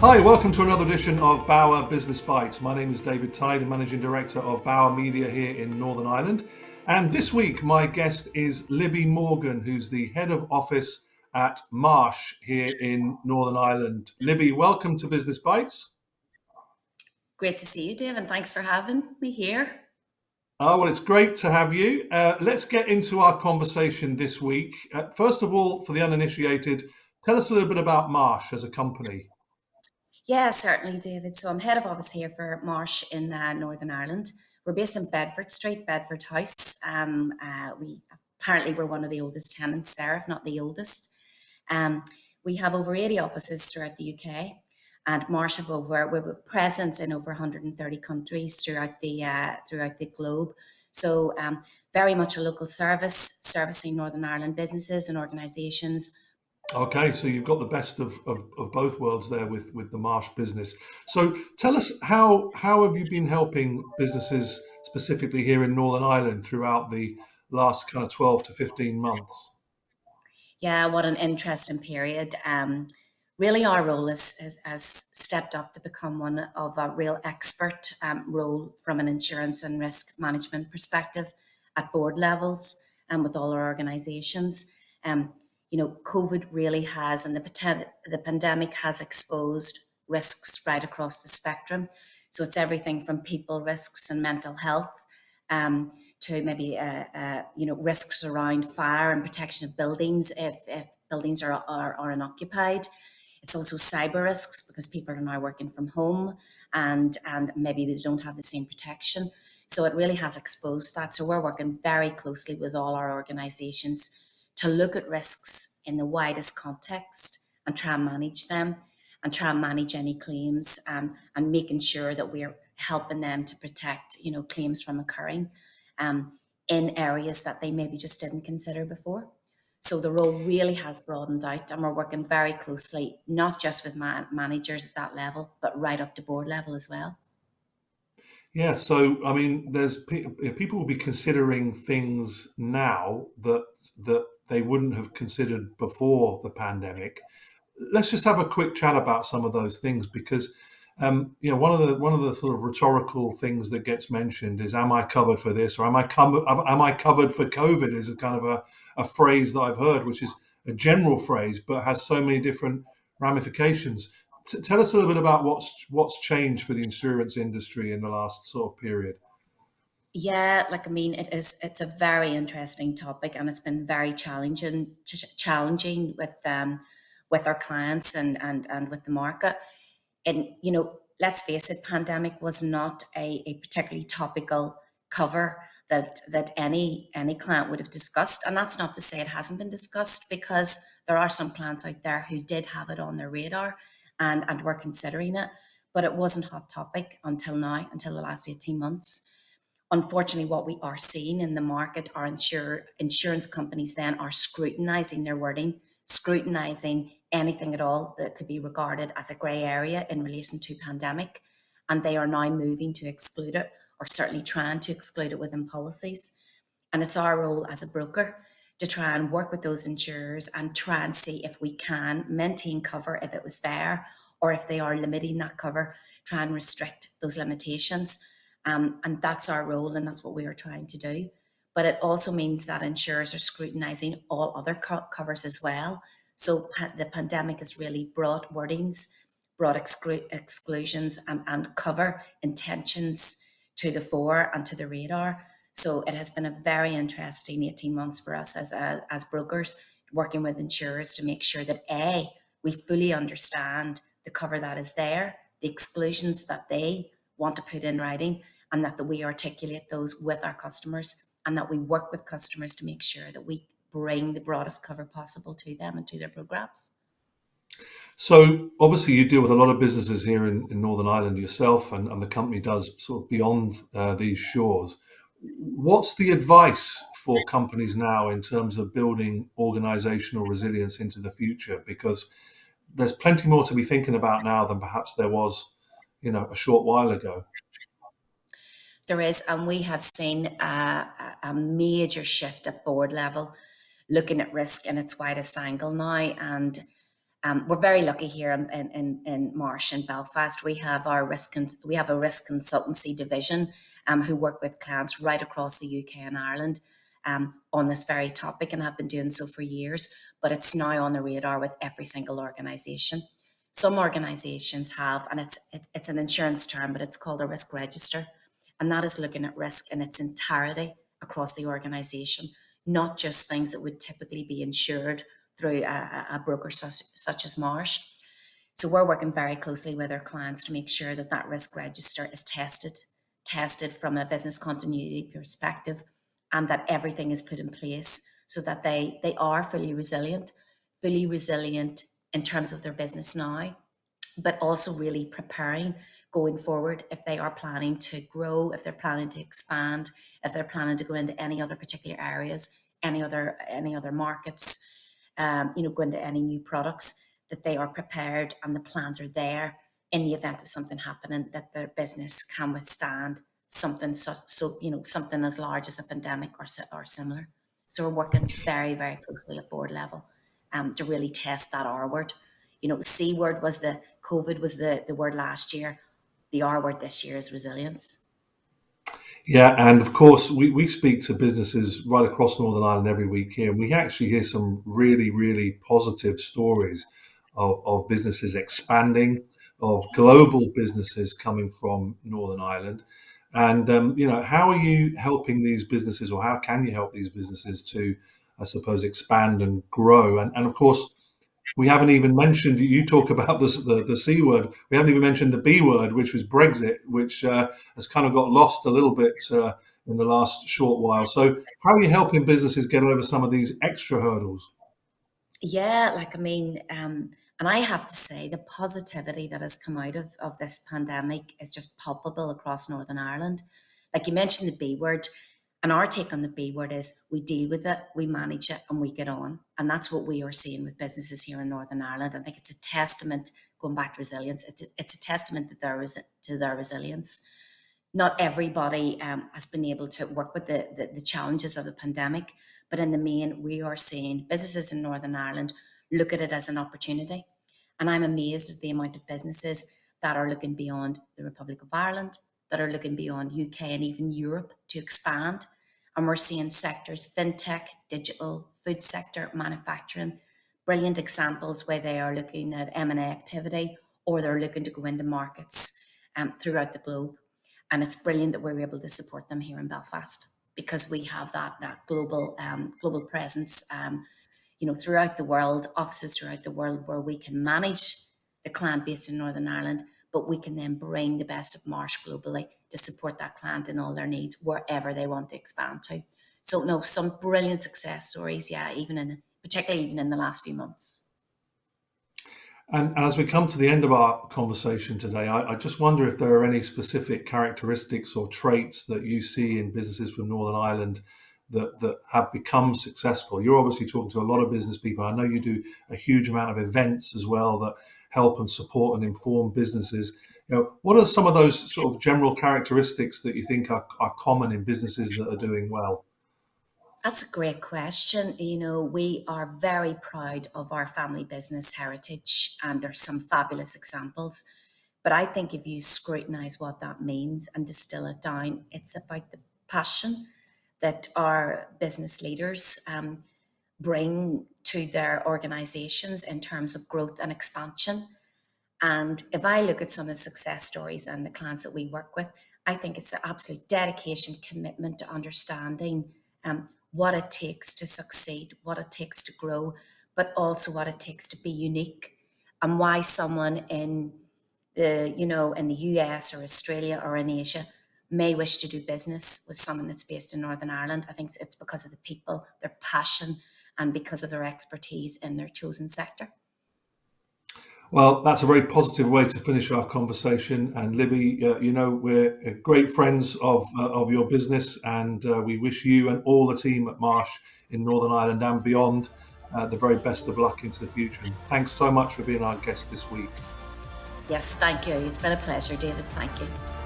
Hi, welcome to another edition of Bauer Business Bites. My name is David Tighe, the Managing Director of Bauer Media here in Northern Ireland. And this week, my guest is Libby Morgan, who's the Head of Office at Marsh here in Northern Ireland. Libby, welcome to Business Bites. Great to see you, Dave, and thanks for having me here. Well, it's great to have you. Let's get into our conversation this week. First of all, for the uninitiated, tell us a little bit about Marsh as a company. Yeah, certainly, David. So I'm head of office here for Marsh in Northern Ireland. We're based in Bedford Street, Bedford House. We apparently we're one of the oldest tenants there, if not the oldest. Um, we have over 80 offices throughout the UK, and Marsh we've a presence in over 130 countries throughout the globe. So very much a local service, servicing Northern Ireland businesses and organisations. Okay, so you've got the best of both worlds there with the Marsh business. So tell us how have you been helping businesses specifically here in Northern Ireland throughout the last kind of 12 to 15 months? Yeah, what an interesting period. Really, our role has stepped up to become one of a real expert role from an insurance and risk management perspective at board levels and with all our organisations. Um, COVID really has, and the pandemic has exposed risks right across the spectrum. So it's everything from people risks and mental health. To maybe risks around fire and protection of buildings if buildings are unoccupied. It's also cyber risks because people are now working from home and maybe they don't have the same protection. So it really has exposed that. So we're working very closely with all our organisations to look at risks in the widest context and try and manage them and try and manage any claims and making sure that we're helping them to protect claims from occurring in areas that they maybe just didn't consider before. So the role really has broadened out, and we're working very closely, not just with managers at that level, but right up to board level as well. Yeah, so I mean, people will be considering things now that they wouldn't have considered before the pandemic. Let's just have a quick chat about some of those things because one of the sort of rhetorical things that gets mentioned is, "Am I covered for this?" or "Am I covered for COVID?" is a kind of a phrase that I've heard, which is a general phrase but has so many different ramifications. Tell us a little bit about what's changed for the insurance industry in the last sort of period. Yeah, it's a very interesting topic, and it's been very challenging with our clients and with the market. And let's face it, pandemic was not a particularly topical cover that any client would have discussed. And that's not to say it hasn't been discussed, because there are some clients out there who did have it on their radar and were considering it, but it wasn't hot topic until now, until the last 18 months. Unfortunately, what we are seeing in the market are insurance companies then are scrutinizing their wording, scrutinizing anything at all that could be regarded as a grey area in relation to pandemic. And they are now moving to exclude it, or certainly trying to exclude it within policies. And it's our role as a broker to try and work with those insurers and try and see if we can maintain cover if it was there, or if they are limiting that cover, try and restrict those limitations. And that's our role, and that's what we are trying to do. But it also means that insurers are scrutinising all other covers as well. So the pandemic has really brought wordings, brought exclusions and cover intentions to the fore and to the radar. So it has been a very interesting 18 months for us as brokers, working with insurers to make sure that we fully understand the cover that is there, the exclusions that they want to put in writing, and that we articulate those with our customers, and that we work with customers to make sure that we bring the broadest cover possible to them and to their programs. So obviously you deal with a lot of businesses here in Northern Ireland yourself, and the company does sort of beyond these shores. What's the advice for companies now in terms of building organizational resilience into the future? Because there's plenty more to be thinking about now than perhaps there was, a short while ago. There is, and we have seen a major shift at board level, looking at risk in its widest angle now. And We're very lucky here in Marsh in Belfast. We have a risk consultancy division who work with clients right across the UK and Ireland on this very topic, and have been doing so for years. But it's now on the radar with every single organisation. Some organisations have, and it's an insurance term, but it's called a risk register, and that is looking at risk in its entirety across the organisation, not just things that would typically be insured through a broker such as Marsh. So we're working very closely with our clients to make sure that that risk register is tested from a business continuity perspective, and that everything is put in place so that they are fully resilient in terms of their business now, but also really preparing going forward if they are planning to grow, if they're planning to expand, if they're planning to go into any other particular areas, any other markets, go into any new products, that they are prepared and the plans are there in the event of something happening, that their business can withstand something something as large as a pandemic or similar. So we're working very, very closely at board level to really test that R word. C word was the COVID was the word last year. The R word this year is resilience. Yeah, and of course, we speak to businesses right across Northern Ireland every week here, and we actually hear some really, really positive stories of businesses expanding, of global businesses coming from Northern Ireland. And, how are you helping these businesses, or how can you help these businesses to, I suppose, expand and grow? And of course, we haven't even mentioned, you talk about the C word. We haven't even mentioned the B word, which was Brexit, which has kind of got lost a little bit in the last short while. So, how are you helping businesses get over some of these extra hurdles? Yeah, and I have to say the positivity that has come out of this pandemic is just palpable across Northern Ireland. Like you mentioned the B word, and our take on the B word is we deal with it, we manage it, and we get on. And that's what we are seeing with businesses here in Northern Ireland. I think it's a testament, going back to resilience, it's a testament to their resilience. Not everybody has been able to work with the challenges of the pandemic, but in the main, we are seeing businesses in Northern Ireland look at it as an opportunity. And I'm amazed at the amount of businesses that are looking beyond the Republic of Ireland, that are looking beyond UK and even Europe to expand. And we're seeing sectors, fintech, digital, food sector, manufacturing, brilliant examples where they are looking at M&A activity, or they're looking to go into markets throughout the globe. And it's brilliant that we're able to support them here in Belfast, because we have that global presence, throughout the world, offices throughout the world, where we can manage the client base in Northern Ireland, but we can then bring the best of Marsh globally to support that client in all their needs wherever they want to expand to. So no, some brilliant success stories, yeah, particularly even in the last few months. And as we come to the end of our conversation today, I just wonder if there are any specific characteristics or traits that you see in businesses from Northern Ireland that have become successful. You're obviously talking to a lot of business people. I know you do a huge amount of events as well that help and support and inform businesses. What are some of those sort of general characteristics that you think are common in businesses that are doing well? That's a great question. We are very proud of our family business heritage, and there's some fabulous examples. But I think if you scrutinize what that means and distill it down, it's about the passion that our business leaders bring to their organizations in terms of growth and expansion. And if I look at some of the success stories and the clients that we work with, I think it's the absolute dedication, commitment to understanding what it takes to succeed, what it takes to grow, but also what it takes to be unique, and why someone in the US or Australia or in Asia may wish to do business with someone that's based in Northern Ireland. I think it's because of the people, their passion, and because of their expertise in their chosen sector. Well, that's a very positive way to finish our conversation. And Libby, we're great friends of your business, and we wish you and all the team at Marsh in Northern Ireland and beyond the very best of luck into the future. And thanks so much for being our guest this week. Yes, thank you. It's been a pleasure, David. Thank you.